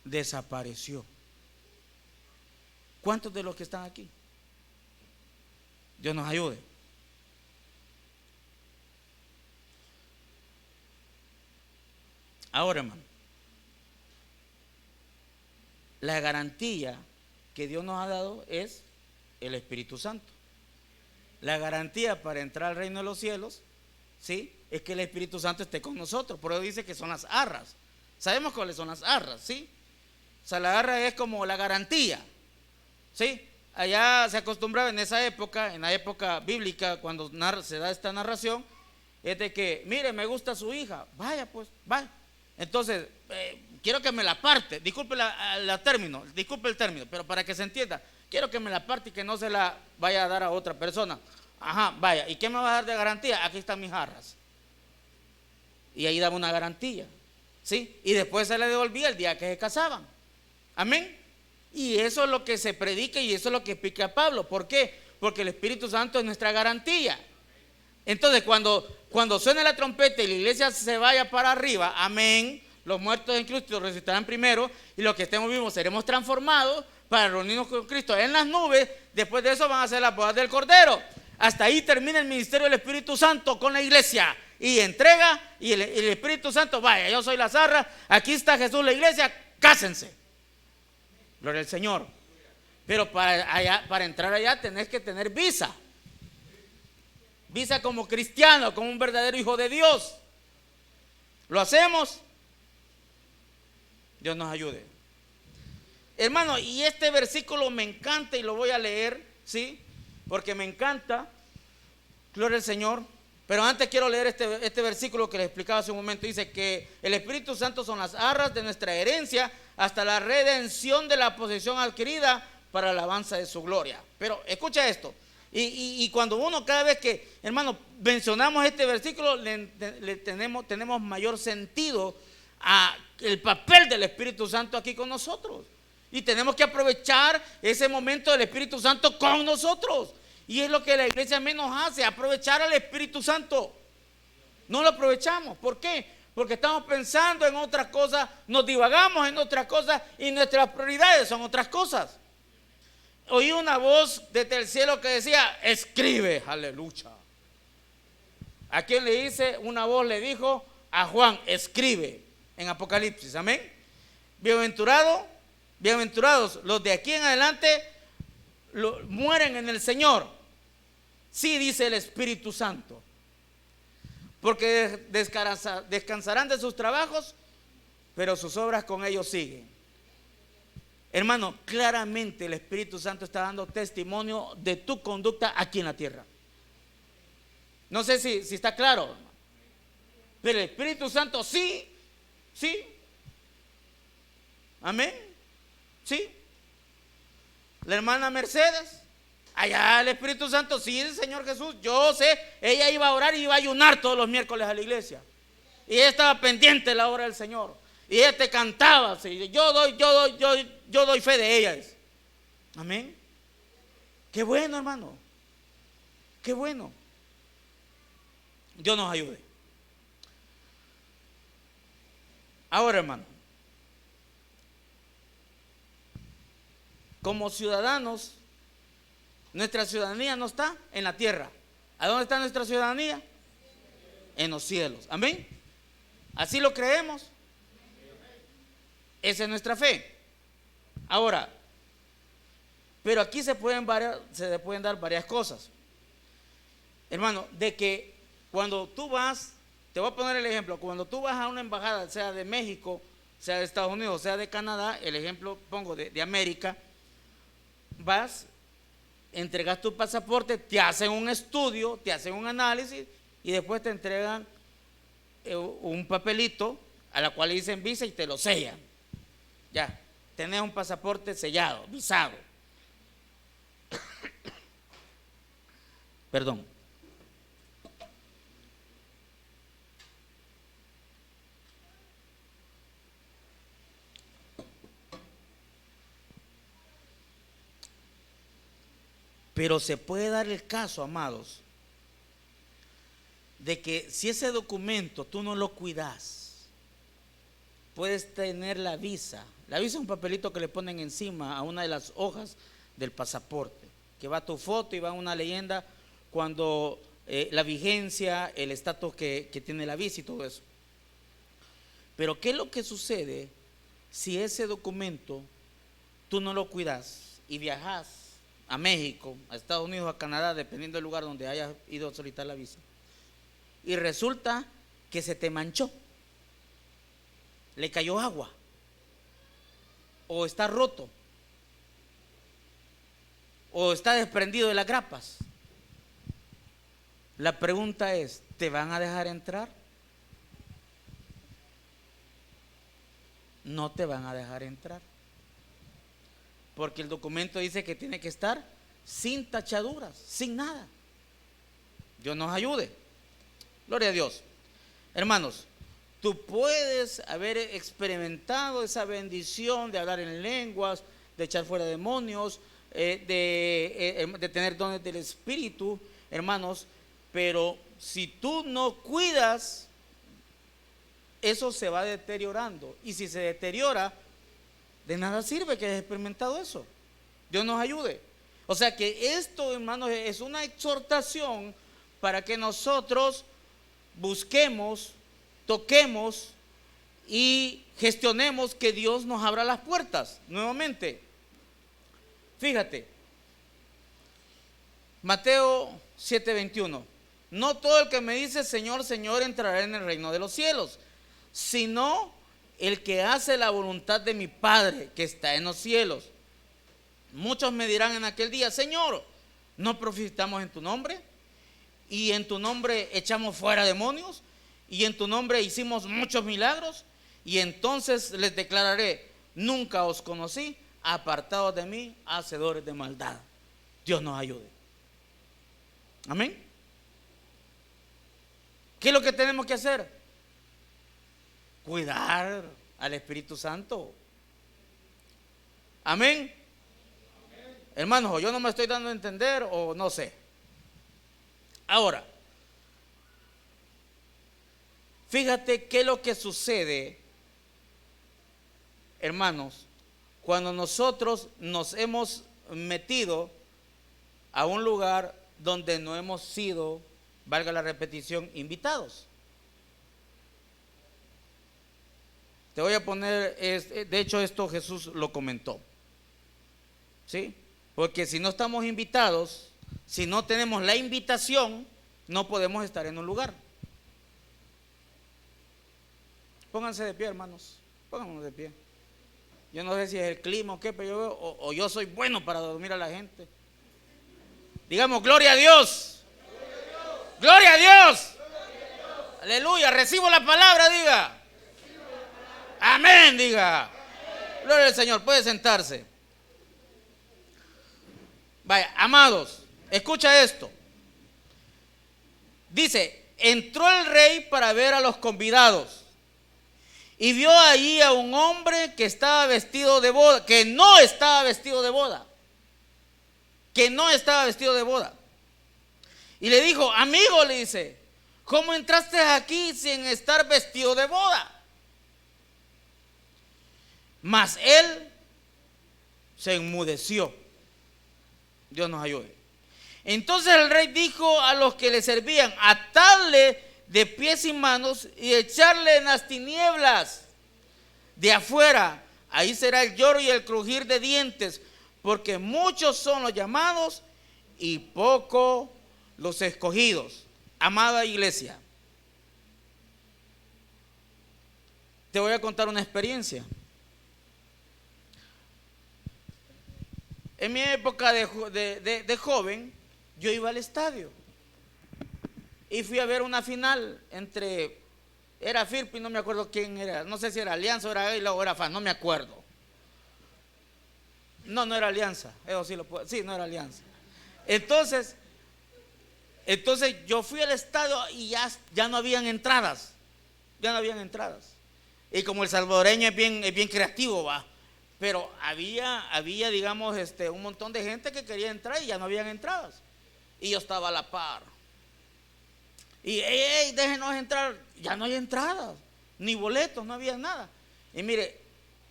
desapareció. ¿Cuántos de los que están aquí? Dios nos ayude. Ahora, hermano, la garantía que Dios nos ha dado es el Espíritu Santo. La garantía para entrar al reino de los cielos, ¿sí?, es que el Espíritu Santo esté con nosotros. Por eso dice que son las arras. Sabemos cuáles son las arras, ¿sí? O sea, la arra es como la garantía, ¿sí? Allá se acostumbraba en esa época, en la época bíblica, cuando se da esta narración, es de que, mire, me gusta su hija, vaya pues, vaya. Entonces, quiero que me la parte, disculpe el término, pero para que se entienda, quiero que me la parte y que no se la vaya a dar a otra persona. Ajá, vaya, ¿y qué me va a dar de garantía? Aquí están mis jarras. Y ahí daba una garantía, ¿sí? Y después se le devolvía el día que se casaban. Amén. Y eso es lo que se predica y eso es lo que explica Pablo. ¿Por qué? Porque el Espíritu Santo es nuestra garantía. Entonces cuando suene la trompeta y la iglesia se vaya para arriba, amén, los muertos en Cristo resucitarán primero, y los que estemos vivos seremos transformados para reunirnos con Cristo en las nubes. Después de eso van a ser las bodas del Cordero. Hasta ahí termina el ministerio del Espíritu Santo con la iglesia, y entrega, y el Espíritu Santo, vaya, yo soy la zarra, aquí está Jesús, la iglesia, cásense. Gloria al Señor. Pero para entrar allá tenés que tener visa. Visa como cristiano, como un verdadero hijo de Dios. ¿Lo hacemos? Dios nos ayude. Hermano, y este versículo me encanta y lo voy a leer, ¿sí? Porque me encanta. Gloria al Señor. Pero antes quiero leer este versículo que les explicaba hace un momento. Dice que el Espíritu Santo son las arras de nuestra herencia, hasta la redención de la posesión adquirida para la alabanza de su gloria. Pero escucha esto. Y cuando uno, cada vez que, hermano, mencionamos este versículo, tenemos mayor sentido a el papel del Espíritu Santo aquí con nosotros. Y tenemos que aprovechar ese momento del Espíritu Santo con nosotros. Y es lo que la iglesia menos hace, aprovechar al Espíritu Santo. No lo aprovechamos. ¿Por qué? Porque estamos pensando en otras cosas, nos divagamos en otras cosas y nuestras prioridades son otras cosas. Oí una voz desde el cielo que decía: escribe, aleluya. ¿A quién le dice? Una voz le dijo a Juan: escribe, en Apocalipsis, amén. Bienaventurados los de aquí en adelante mueren en el Señor. Sí, dice el Espíritu Santo, porque descansarán de sus trabajos, pero sus obras con ellos siguen. Hermano, claramente el Espíritu Santo está dando testimonio de tu conducta aquí en la tierra. No sé si está claro, pero el Espíritu Santo sí, amén, sí. La hermana Mercedes, allá el Espíritu Santo, sí, el Señor Jesús, yo sé, ella iba a orar y iba a ayunar todos los miércoles a la iglesia. Y ella estaba pendiente de la obra del Señor. Y ella te cantaba, así, yo doy fe de ella. Amén. Qué bueno, hermano. Qué bueno. Dios nos ayude. Ahora, hermano, como ciudadanos, nuestra ciudadanía no está en la tierra. ¿A dónde está nuestra ciudadanía? En los cielos. Amén. Así lo creemos. Esa es nuestra fe. Ahora, pero aquí se pueden dar varias cosas, hermano, de que cuando tú vas, te voy a poner el ejemplo, cuando tú vas a una embajada, sea de México, sea de Estados Unidos, sea de Canadá, el ejemplo pongo de América, vas, entregas tu pasaporte, te hacen un estudio, te hacen un análisis y después te entregan un papelito a la cual le dicen visa y te lo sellan. Ya, tenés un pasaporte sellado, visado. Perdón. Pero se puede dar el caso, amados, de que si ese documento tú no lo cuidas, puedes tener la visa. La visa es un papelito que le ponen encima a una de las hojas del pasaporte, que va tu foto y va una leyenda cuando la vigencia, el estatus que tiene la visa y todo eso. Pero ¿qué es lo que sucede si ese documento tú no lo cuidas y viajas a México, a Estados Unidos, a Canadá, dependiendo del lugar donde hayas ido a solicitar la visa, y resulta que se te manchó, le cayó agua o está roto o está desprendido de las grapas? La pregunta es, ¿te van a dejar entrar? No te van a dejar entrar, porque el documento dice que tiene que estar sin tachaduras, sin nada. Dios nos ayude. Gloria a Dios. Hermanos, tú puedes haber experimentado esa bendición de hablar en lenguas, de echar fuera demonios, de tener dones del Espíritu, hermanos, pero si tú no cuidas, eso se va deteriorando. Y si se deteriora, de nada sirve que hayas experimentado eso. Dios nos ayude. O sea que esto, hermanos, es una exhortación para que nosotros busquemos, toquemos y gestionemos que Dios nos abra las puertas nuevamente. Fíjate, Mateo 7:21. No todo el que me dice Señor, Señor entrará en el reino de los cielos, sino el que hace la voluntad de mi Padre que está en los cielos. Muchos me dirán en aquel día: Señor, ¿no profetizamos en tu nombre? Y en tu nombre echamos fuera demonios, y en tu nombre hicimos muchos milagros. Y entonces les declararé: nunca os conocí, apartados de mí, hacedores de maldad. Dios nos ayude. Amén. ¿Qué es lo que tenemos que hacer? Cuidar al Espíritu Santo. Amén. Hermanos, yo no me estoy dando a entender o no sé. Ahora, fíjate qué es lo que sucede, hermanos, cuando nosotros nos hemos metido a un lugar donde no hemos sido, valga la repetición, invitados. Te voy a poner, de hecho esto Jesús lo comentó, ¿sí? Porque si no estamos invitados, si no tenemos la invitación, no podemos estar en un lugar. Pónganse de pie, hermanos, pónganse de pie. Yo no sé si es el clima o qué, pero yo veo, o yo soy bueno para dormir a la gente. Digamos, gloria a Dios. Gloria a Dios. Aleluya, recibo la palabra, diga. Amén, diga. Gloria al Señor, puede sentarse. Vaya, amados, escucha esto. Dice, entró el rey para ver a los convidados y vio allí a un hombre que estaba vestido de boda, que no estaba vestido de boda. Que no estaba vestido de boda. Y le dijo, amigo, le dice, ¿cómo entraste aquí sin estar vestido de boda? Mas él se enmudeció. Dios nos ayude. Entonces el rey dijo a los que le servían, atarle de pies y manos y echarle en las tinieblas de afuera. Ahí será el lloro y el crujir de dientes, porque muchos son los llamados y pocos los escogidos. Amada iglesia, te voy a contar una experiencia. En mi época de joven, yo iba al estadio y fui a ver una final entre, era Firpo y no me acuerdo quién era, no sé si era Alianza o era Águila o era FAS, no me acuerdo. No era Alianza, eso sí lo puedo, sí, no era Alianza. Entonces yo fui al estadio y ya no habían entradas, Y como el salvadoreño es bien creativo, va. Pero había digamos, un montón de gente que quería entrar y ya no habían entradas. Y yo estaba a la par. Y, hey, déjenos entrar. Ya no hay entradas, ni boletos, no había nada. Y mire,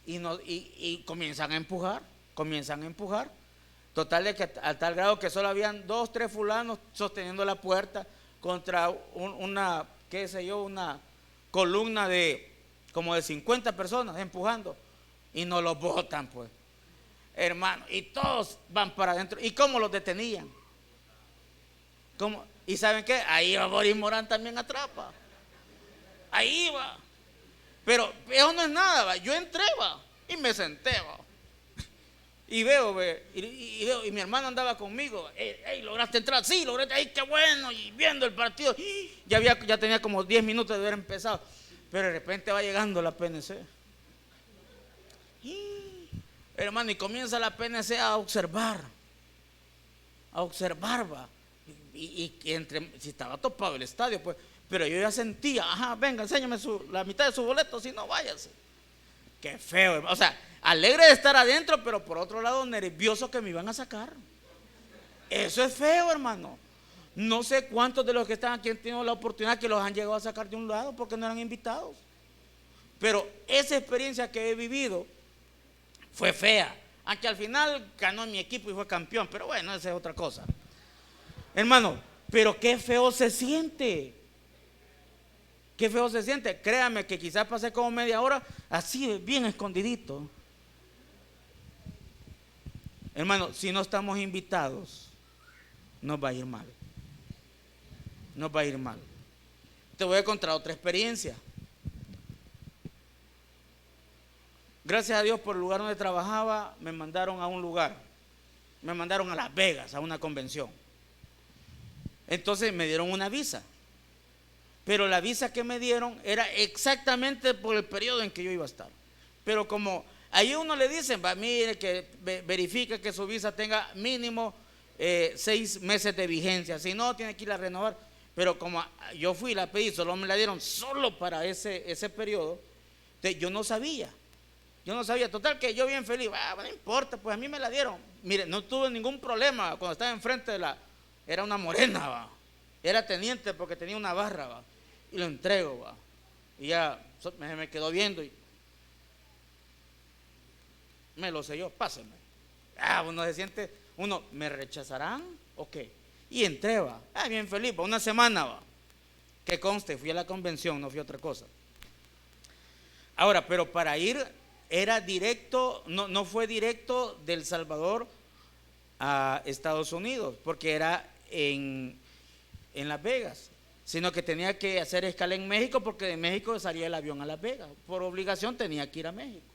y comienzan a empujar. Total de que a tal grado que solo habían 2, 3 fulanos sosteniendo la puerta contra una, qué sé yo, una columna de como de 50 personas empujando. Y no los botan, pues, hermano, y todos van para adentro. ¿Y cómo los detenían? ¿Cómo? ¿Y saben qué? Ahí va Boris Morán también atrapa. Ahí va. Pero eso no es nada, va. Yo entré, va, y me senté, va. Y veo, y mi hermano andaba conmigo. Hey, ¿lograste entrar? Sí, logré. ¡Ay, qué bueno! Y viendo el partido, ya tenía como 10 minutos de haber empezado. Pero de repente va llegando la PNC. Hermano, y comienza la PNC a observar, va. Y si estaba topado el estadio, pues, pero yo ya sentía, venga, enséñame la mitad de su boleto, si no, váyase. Qué feo, hermano. O sea, alegre de estar adentro, pero por otro lado nervioso que me iban a sacar. Eso es feo, hermano. No sé cuántos de los que están aquí han tenido la oportunidad que los han llegado a sacar de un lado porque no eran invitados. Pero esa experiencia que he vivido fue fea, aunque al final ganó mi equipo y fue campeón, pero bueno, esa es otra cosa. Hermano, pero qué feo se siente. Qué feo se siente. Créame que quizás pasé como media hora así, bien escondidito. Hermano, si no estamos invitados, nos va a ir mal. Te voy a contar otra experiencia. Gracias a Dios por el lugar donde trabajaba, me mandaron a un lugar. Me mandaron a Las Vegas, a una convención. Entonces me dieron una visa. Pero la visa que me dieron era exactamente por el periodo en que yo iba a estar. Pero como Ahí uno le dicen, va, mire que verifica que su visa tenga mínimo 6 meses de vigencia, si no tiene que ir a renovar. Pero como yo fui y la pedí, solo me la dieron solo para ese periodo, entonces yo no sabía, total que yo bien feliz, no importa, pues a mí me la dieron. Mire, no tuve ningún problema cuando estaba enfrente era una morena, va, era teniente porque tenía una barra, va, y lo entrego, va, y ya me quedó viendo y me lo selló, páseme. Uno se siente, ¿me rechazarán o qué? Y entré, va, bien feliz, va, una semana, va, que conste, fui a la convención, no fui a otra cosa. Ahora, pero para ir era directo, no fue directo del Salvador a Estados Unidos, porque era en Las Vegas, sino que tenía que hacer escala en México, porque de México salía el avión a Las Vegas, por obligación tenía que ir a México.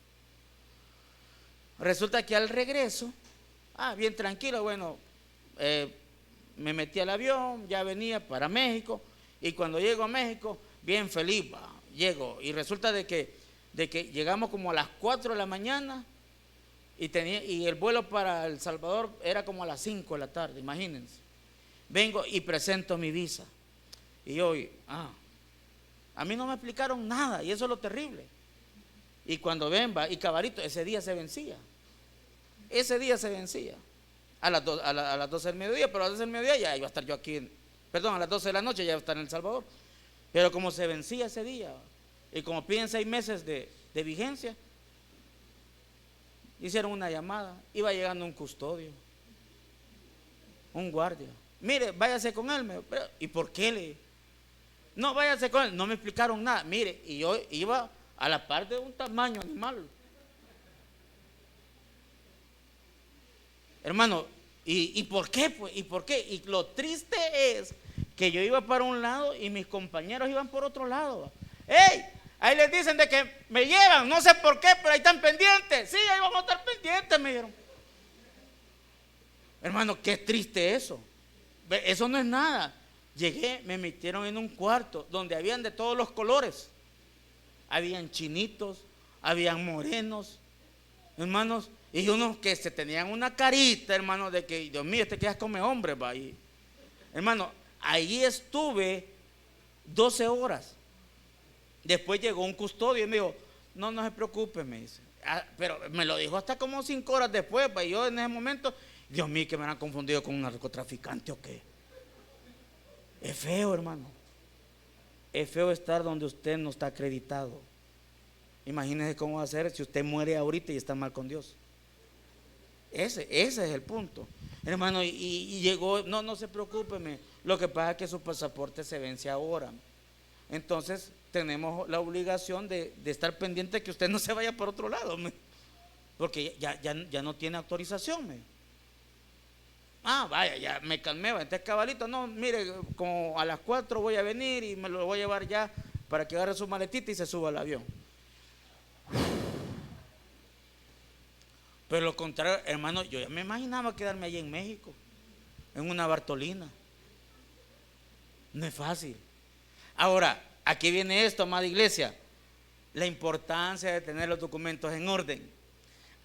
Resulta que al regreso, bien tranquilo, bueno, me metí al avión, ya venía para México, y cuando llego a México, bien feliz, llego, y resulta de que llegamos como a las 4 de la mañana, y el vuelo para El Salvador era como a las 5 de la tarde, imagínense. Vengo y presento mi visa, y yo, a mí no me explicaron nada, y eso es lo terrible. Y cuando ven, y cabalito, ese día se vencía, a las 12 del mediodía, pero a las 12 del mediodía ya iba a estar yo aquí, a las 12 de la noche ya iba a estar en El Salvador, pero como se vencía ese día, y como piden 6 meses de vigencia, hicieron una llamada, iba llegando un custodio, un guardia, mire, váyase con él, ¿y por qué no, váyase con él? No me explicaron nada, mire, y yo iba a la par de un tamaño animal, hermano. ¿Y por qué? Pues, ¿y por qué? Y lo triste es que yo iba para un lado y mis compañeros iban por otro lado. ¡Ey! Ahí les dicen de que me llevan, no sé por qué, pero ahí están pendientes. Sí, ahí vamos a estar pendientes, me dijeron. Hermano, qué triste eso. Eso no es nada. Llegué, me metieron en un cuarto donde habían de todos los colores. Habían chinitos, habían morenos, hermanos, y unos que se tenían una carita, hermano, de que, Dios mío, este que ya come hombre, va ahí. Hermano, ahí estuve 12 horas. Después llegó un custodio y me dijo, no se preocupe, me dice. Pero me lo dijo hasta como 5 horas después, y yo en ese momento, Dios mío, que me han confundido con un narcotraficante o qué. Es feo, hermano. Es feo estar donde usted no está acreditado. Imagínese cómo va a ser si usted muere ahorita y está mal con Dios. Ese es el punto, hermano. Y llegó, no se preocupe, lo que pasa es que su pasaporte se vence ahora. Entonces tenemos la obligación de estar pendiente que usted no se vaya por otro lado, porque ya no tiene autorización. Vaya, ya me calmé. Entonces, cabalito, no, mire, como a las 4 voy a venir y me lo voy a llevar ya para que agarre su maletita y se suba al avión. Pero lo contrario, hermano, yo ya me imaginaba quedarme allí en México, en una Bartolina. No es fácil. Ahora, aquí viene esto, amada iglesia, la importancia de tener los documentos en orden.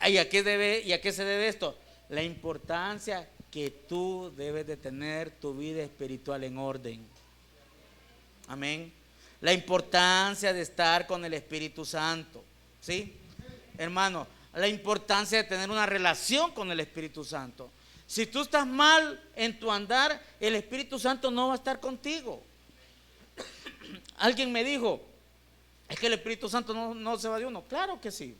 ¿Y a qué se debe esto? La importancia que tú debes de tener tu vida espiritual en orden. Amén. La importancia de estar con el Espíritu Santo, ¿sí? Hermano, la importancia de tener una relación con el Espíritu Santo. Si tú estás mal en tu andar, el Espíritu Santo no va a estar contigo. Alguien me dijo, es que el Espíritu Santo no se va de uno. Claro que sí.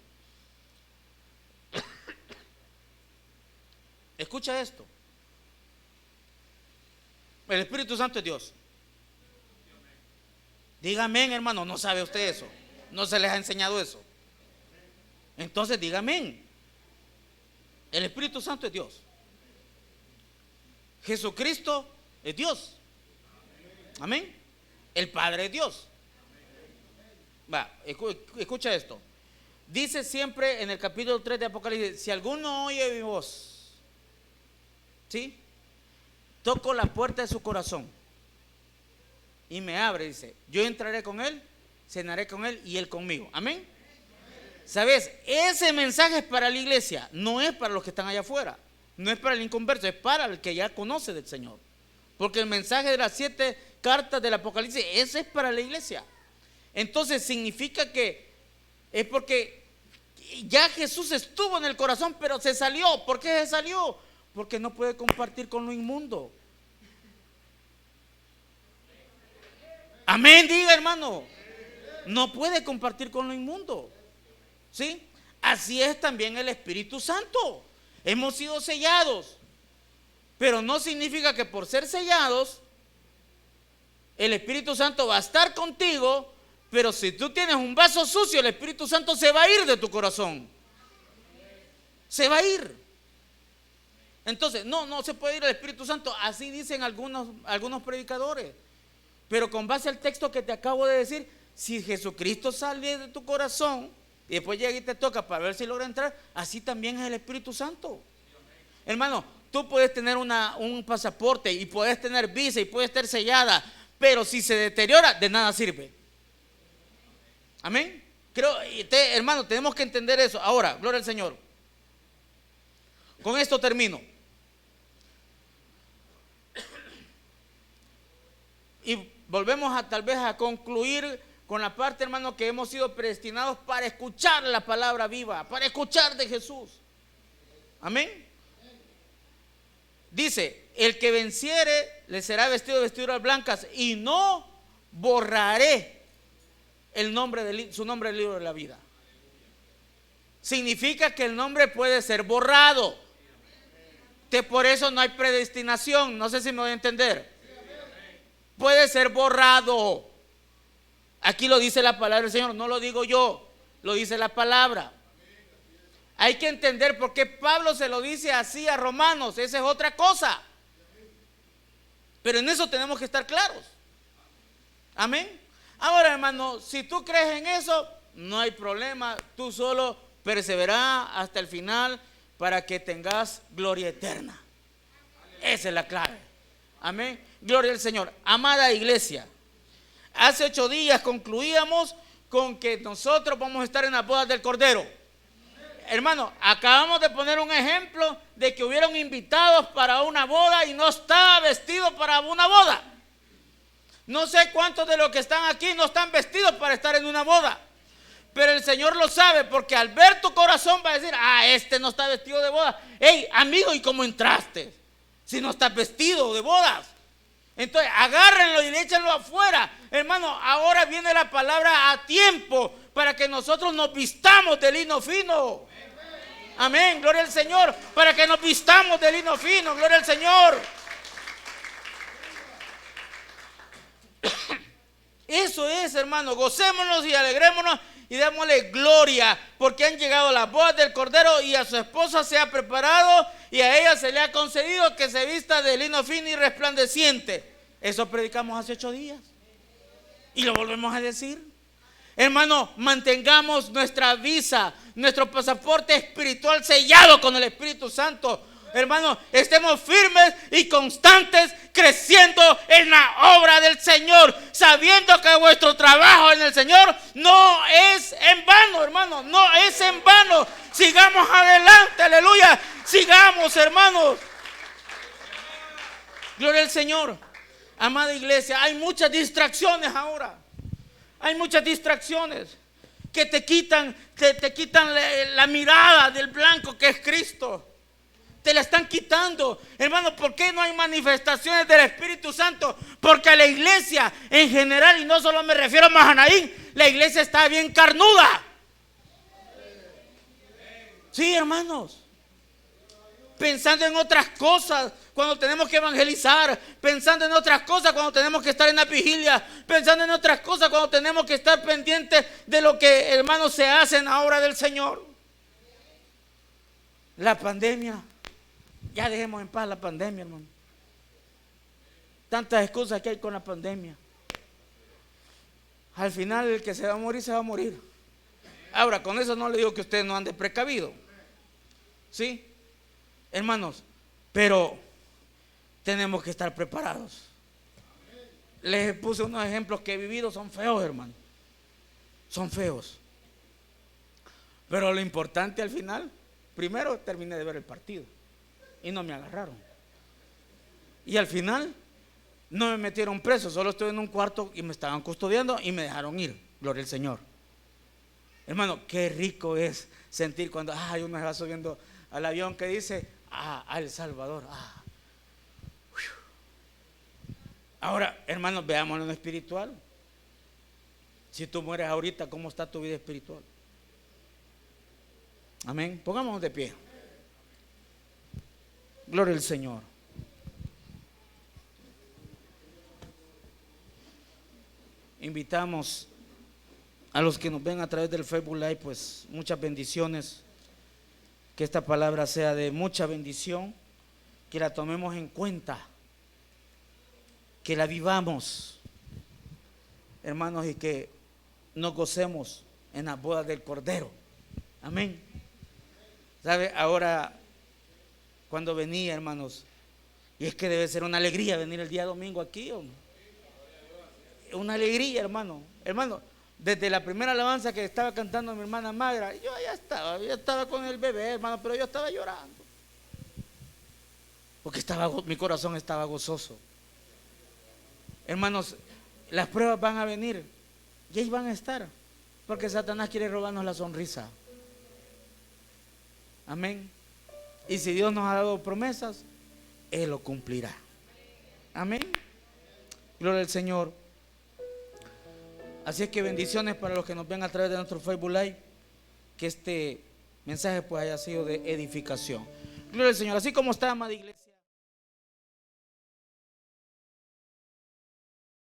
Escucha esto. El Espíritu Santo es Dios. Dígame, hermano, no sabe usted eso. No se les ha enseñado eso. Entonces dígame, el Espíritu Santo es Dios. Jesucristo es Dios. Amén. El Padre es Dios. Escucha esto. Dice siempre en el capítulo 3 de Apocalipsis, si alguno oye mi voz, ¿sí? Toco la puerta de su corazón y me abre, dice, yo entraré con él, cenaré con él y él conmigo. Amén. ¿Sabes? Ese mensaje es para la iglesia, no es para los que están allá afuera, no es para el inconverso, es para el que ya conoce del Señor. Porque el mensaje de las 7 cartas del Apocalipsis, ese es para la iglesia. Entonces significa que es porque ya Jesús estuvo en el corazón, pero se salió. ¿Por qué se salió? Porque no puede compartir con lo inmundo. Amén, diga hermano. No puede compartir con lo inmundo. ¿Sí? Así es también el Espíritu Santo. Hemos sido sellados, pero no significa que por ser sellados el Espíritu Santo va a estar contigo. Pero si tú tienes un vaso sucio, el Espíritu Santo se va a ir de tu corazón. Se va a ir. Entonces, no se puede ir el Espíritu Santo. Así dicen algunos predicadores. Pero con base al texto que te acabo de decir, si Jesucristo sale de tu corazón y después llega y te toca para ver si logra entrar, así también es el Espíritu Santo. Hermano, tú puedes tener un pasaporte y puedes tener visa y puedes estar sellada, pero si se deteriora, de nada sirve. Amén. Hermano, tenemos que entender eso. Ahora, gloria al Señor. Con esto termino. Y volvemos tal vez a concluir con la parte, hermano, que hemos sido predestinados para escuchar la palabra viva, para escuchar de Jesús. Amén. Dice, el que venciere le será vestido de vestiduras blancas y no borraré su nombre del libro de la vida. Significa que el nombre puede ser borrado. Por eso no hay predestinación. No sé si me voy a entender. Puede ser borrado. Aquí lo dice la palabra del Señor, no lo digo yo, lo dice la palabra. Hay que entender por qué Pablo se lo dice así a Romanos. Esa es otra cosa. Pero en eso tenemos que estar claros. Amén. Ahora, hermano, si tú crees en eso, no hay problema. Tú solo persevera hasta el final para que tengas gloria eterna. Esa es la clave. Amén. Gloria al Señor. Amada iglesia, hace 8 días concluíamos con que nosotros vamos a estar en las bodas del Cordero. Hermano, acabamos de poner un ejemplo de que hubieron invitados para una boda y no estaba vestido para una boda. No sé cuántos de los que están aquí no están vestidos para estar en una boda, pero el Señor lo sabe, porque al ver tu corazón va a decir, este no está vestido de boda. Hey, amigo, ¿y cómo entraste? Si no estás vestido de bodas. Entonces agárrenlo y échenlo afuera. Hermano, ahora viene la palabra a tiempo para que nosotros nos vistamos de lino fino. Amén, gloria al Señor. Para que nos vistamos de lino fino, gloria al Señor. Eso es, hermano, gocémonos y alegrémonos y démosle gloria, porque han llegado las bodas del Cordero y a su esposa se ha preparado y a ella se le ha concedido que se vista de lino fino y resplandeciente. Eso predicamos hace 8 días y lo volvemos a decir. Hermano, mantengamos nuestra visa, nuestro pasaporte espiritual sellado con el Espíritu Santo. Hermano, estemos firmes y constantes, creciendo en la obra del Señor, sabiendo que vuestro trabajo en el Señor no es en vano, hermano, no es en vano. Sigamos adelante, aleluya, sigamos, hermanos. Gloria al Señor. Amada iglesia, hay muchas distracciones ahora. Hay muchas distracciones que te quitan la mirada del blanco que es Cristo. Te la están quitando. Hermano, ¿por qué no hay manifestaciones del Espíritu Santo? Porque la iglesia en general, y no solo me refiero a Mahanaín, la iglesia está bien carnuda. Sí, hermanos. Pensando en otras cosas cuando tenemos que evangelizar, pensando en otras cosas cuando tenemos que estar en la vigilia, pensando en otras cosas cuando tenemos que estar pendientes de lo que, hermanos, se hace en la obra del Señor. La pandemia. Ya dejemos en paz la pandemia, hermano. Tantas excusas que hay con la pandemia. Al final el que se va a morir, se va a morir. Ahora, con eso no le digo que usted no ande precavido. ¿Sí? Hermanos, pero tenemos que estar preparados. Les puse unos ejemplos que he vivido, son feos, hermano. Son feos. Pero lo importante al final, primero terminé de ver el partido y no me agarraron. Y al final no me metieron preso, solo estuve en un cuarto y me estaban custodiando y me dejaron ir. Gloria al Señor. Hermano, qué rico es sentir cuando uno se va subiendo al avión que dice a El Salvador. Ahora, hermanos, veámoslo en lo espiritual. Si tú mueres ahorita, ¿cómo está tu vida espiritual? Amén. Pongámonos de pie. Gloria al Señor. Invitamos a los que nos ven a través del Facebook Live, pues muchas bendiciones. Que esta palabra sea de mucha bendición, que la tomemos en cuenta, que la vivamos, hermanos, y que nos gocemos en las bodas del Cordero. Amén. ¿Sabe? Ahora, cuando venía, hermanos, y es que debe ser una alegría venir el día domingo aquí, hombre. Una alegría, hermano. Hermano, desde la primera alabanza que estaba cantando mi hermana Magra, yo ya estaba con el bebé, hermano, pero yo estaba llorando. Porque mi corazón estaba gozoso. Hermanos, las pruebas van a venir y ahí van a estar, porque Satanás quiere robarnos la sonrisa. Amén. Y si Dios nos ha dado promesas, Él lo cumplirá. Amén. Gloria al Señor. Así es que bendiciones para los que nos ven a través de nuestro Facebook Live. Que este mensaje pues haya sido de edificación. Gloria al Señor. Así como está, amada iglesia.